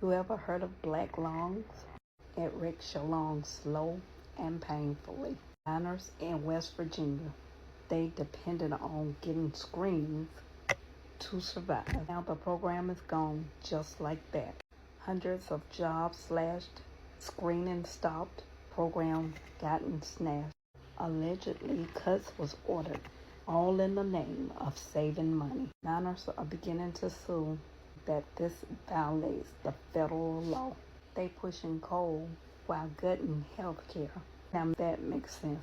You ever heard of black lungs? It wrecks your lungs slow and painfully. Miners in West Virginia, they depended on getting screenings to survive. Now the program is gone just like that. Hundreds of jobs slashed, screening stopped, program gotten snatched. Allegedly, cuts was ordered, all in the name of saving money. Miners are beginning to sue that this violates the federal law. They pushing coal while gutting healthcare. Now that makes sense.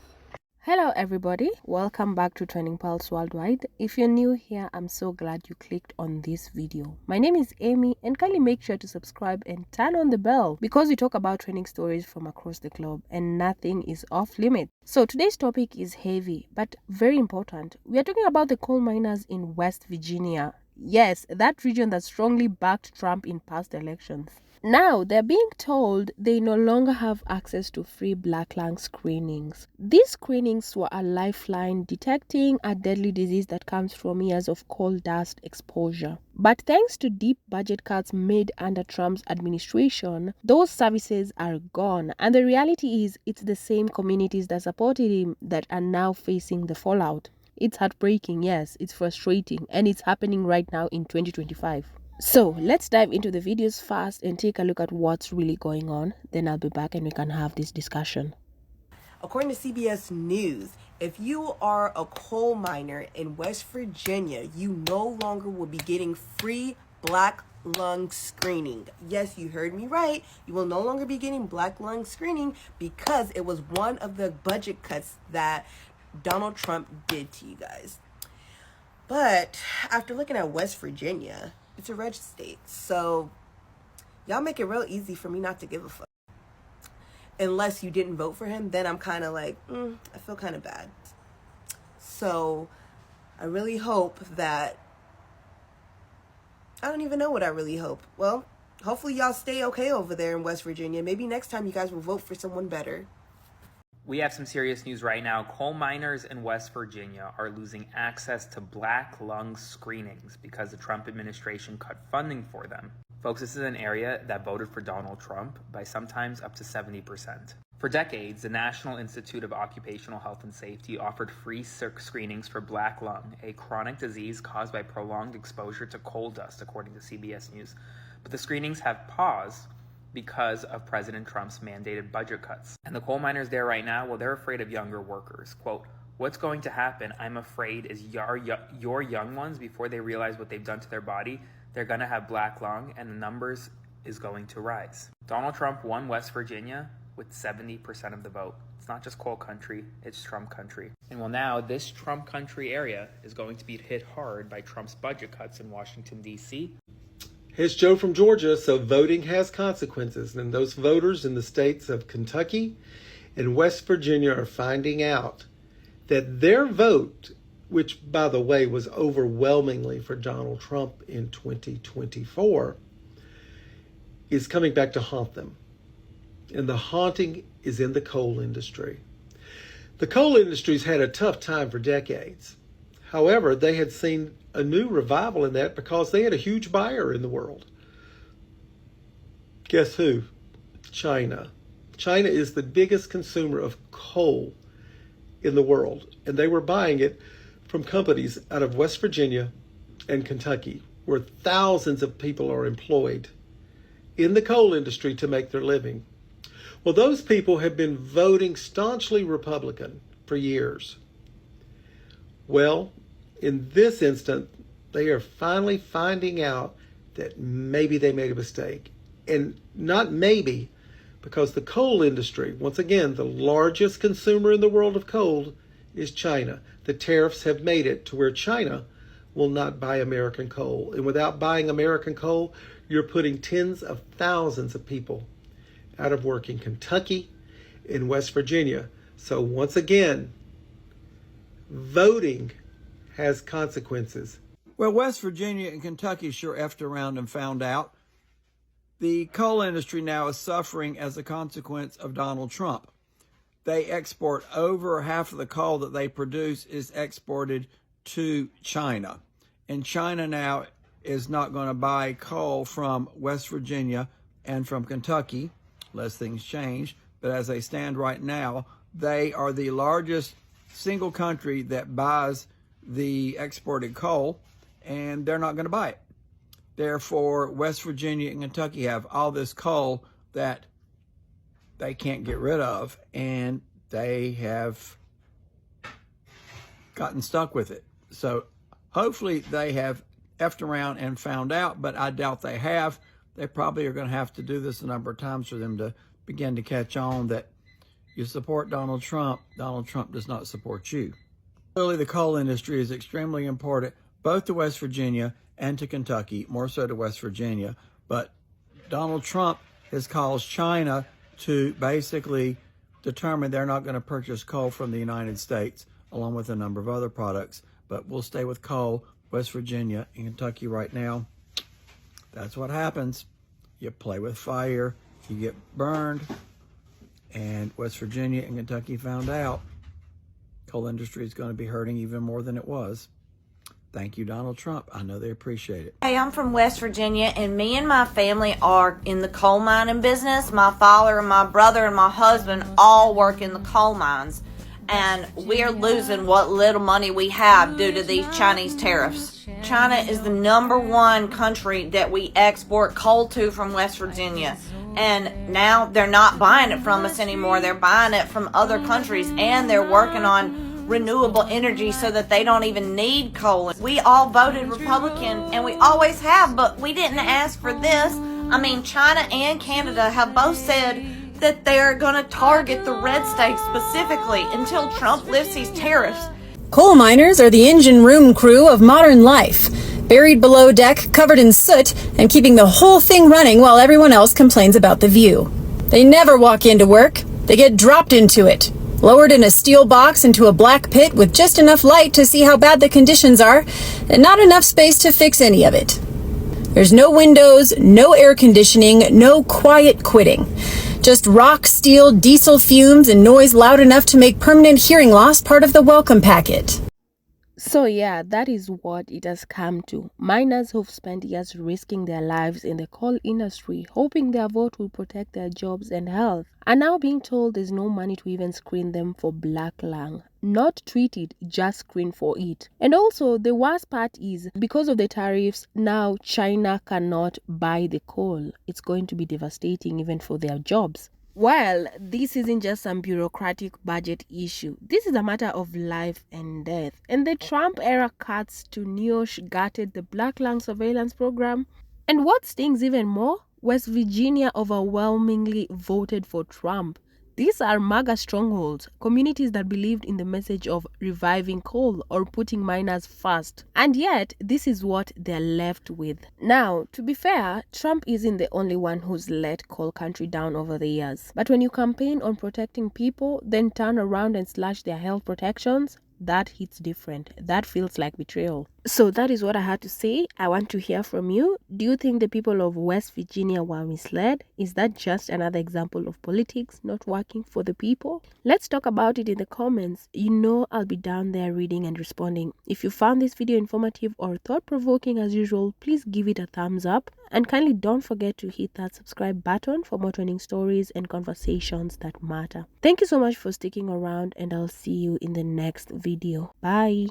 Hello everybody, welcome back to Trending Pulse Worldwide. If you're new here, I'm so glad you clicked on this video. My name is Amy and kindly make sure to subscribe and turn on the bell because we talk about trending stories from across the globe and nothing is off limits. So today's topic is heavy but very important. We are talking about the coal miners in West Virginia. Yes, that region that strongly backed Trump in past elections. Now, they're being told they no longer have access to free black lung screenings. These screenings were a lifeline detecting a deadly disease that comes from years of coal dust exposure. But thanks to deep budget cuts made under Trump's administration, those services are gone. And the reality is, it's the same communities that supported him that are now facing the fallout. It's heartbreaking, yes, it's frustrating, and it's happening right now in 2025. So let's dive into the videos fast and take a look at what's really going on. Then I'll be back and we can have this discussion. According to CBS News, if you are a coal miner in West Virginia, you no longer will be getting free black lung screening. Yes, you heard me right. You will no longer be getting black lung screening because it was one of the budget cuts that Donald Trump did to you guys. But after looking at West Virginia, it's a red state, so y'all make it real easy for me not to give a fuck. Unless you didn't vote for him, then I'm kind of like, I feel kind of bad. So I really hope that, I don't even know what I really hope. Well, hopefully y'all stay okay over there in West Virginia. Maybe next time you guys will vote for someone better. We have some serious news right now. Coal miners in West Virginia are losing access to black lung screenings because the Trump administration cut funding for them. Folks, this is an area that voted for Donald Trump by sometimes up to 70%. For decades, the National Institute of Occupational Health and Safety offered free screenings for black lung, a chronic disease caused by prolonged exposure to coal dust, according to CBS News. But the screenings have paused because of President Trump's mandated budget cuts. And the coal miners there right now, well, they're afraid of younger workers. Quote, "What's going to happen, I'm afraid, is your young ones, before they realize what they've done to their body, they're going to have black lung and the numbers is going to rise." Donald Trump won West Virginia with 70% of the vote. It's not just coal country, it's Trump country. And well, now this Trump country area is going to be hit hard by Trump's budget cuts in Washington, D.C. It's Joe from Georgia, so voting has consequences, and those voters in the states of Kentucky and West Virginia are finding out that their vote, which, by the way, was overwhelmingly for Donald Trump in 2024, is coming back to haunt them. And the haunting is in the coal industry. The coal industry's had a tough time for decades. However, they had seen a new revival in that because they had a huge buyer in the world. Guess who? China. China is the biggest consumer of coal in the world, and they were buying it from companies out of West Virginia and Kentucky, where thousands of people are employed in the coal industry to make their living. Well, those people have been voting staunchly Republican for years. Well, in this instance, they are finally finding out that maybe they made a mistake. And not maybe, because the coal industry, once again, the largest consumer in the world of coal is China. The tariffs have made it to where China will not buy American coal. And without buying American coal, you're putting tens of thousands of people out of work in Kentucky and West Virginia. So once again, voting has consequences. Well, West Virginia and Kentucky sure effed around and found out. The coal industry now is suffering as a consequence of Donald Trump. They export over half of the coal that they produce is exported to China. And China now is not going to buy coal from West Virginia, and from Kentucky, unless things change. But as they stand right now, they are the largest single country that buys the exported coal, and they're not going to buy it. Therefore, West Virginia and Kentucky have all this coal that they can't get rid of, and they have gotten stuck with it. So hopefully they have effed around and found out, but I doubt they have. They probably are going to have to do this a number of times for them to begin to catch on that you support Donald Trump does not support you. Clearly, the coal industry is extremely important, both to West Virginia and to Kentucky, more so to West Virginia. But Donald Trump has caused China to basically determine they're not going to purchase coal from the United States, along with a number of other products. But we'll stay with coal, West Virginia and Kentucky right now. That's what happens. You play with fire, you get burned. And West Virginia and Kentucky found out coal industry is going to be hurting even more than it was. Thank you, Donald Trump. I know they appreciate it. Hey, I'm from West Virginia, and me and my family are in the coal mining business. My father and my brother and my husband all work in the coal mines, and we're losing what little money we have due to these Chinese tariffs. China is the #1 country that we export coal to from West Virginia, and now they're not buying it from us anymore. They're buying it from other countries, and they're working on renewable energy so that they don't even need coal. We all voted Republican, and we always have, but we didn't ask for this. I mean, China and Canada have both said that they're going to target the red states specifically until Trump lifts these tariffs. Coal miners are the engine room crew of modern life, buried below deck, covered in soot, and keeping the whole thing running while everyone else complains about the view. They never walk into work. They get dropped into it, lowered in a steel box into a black pit with just enough light to see how bad the conditions are, and not enough space to fix any of it. There's no windows, no air conditioning, no quiet quitting. Just rock, steel, diesel fumes, and noise loud enough to make permanent hearing loss part of the welcome packet. So yeah, that is what it has come to. Miners who've spent years risking their lives in the coal industry, hoping their vote will protect their jobs and health, are now being told there's no money to even screen them for black lung. Not treat it, just screen for it. And also, the worst part is, because of the tariffs, now China cannot buy the coal. It's going to be devastating even for their jobs. Well, this isn't just some bureaucratic budget issue. This is a matter of life and death. And the Trump-era cuts to NIOSH gutted the black lung surveillance program. And what stings even more, West Virginia overwhelmingly voted for Trump. These are MAGA strongholds, communities that believed in the message of reviving coal or putting miners first. And yet, this is what they're left with. Now, to be fair, Trump isn't the only one who's let coal country down over the years. But when you campaign on protecting people, then turn around and slash their health protections, that hits different. That feels like betrayal. So that is what I had to say. I want to hear from you. Do you think the people of West Virginia were misled? Is that just another example of politics not working for the people? Let's talk about it in the comments. You know I'll be down there reading and responding. If you found this video informative or thought-provoking as usual, please give it a thumbs up. And kindly don't forget to hit that subscribe button for more trending stories and conversations that matter. Thank you so much for sticking around, and I'll see you in the next video. Bye.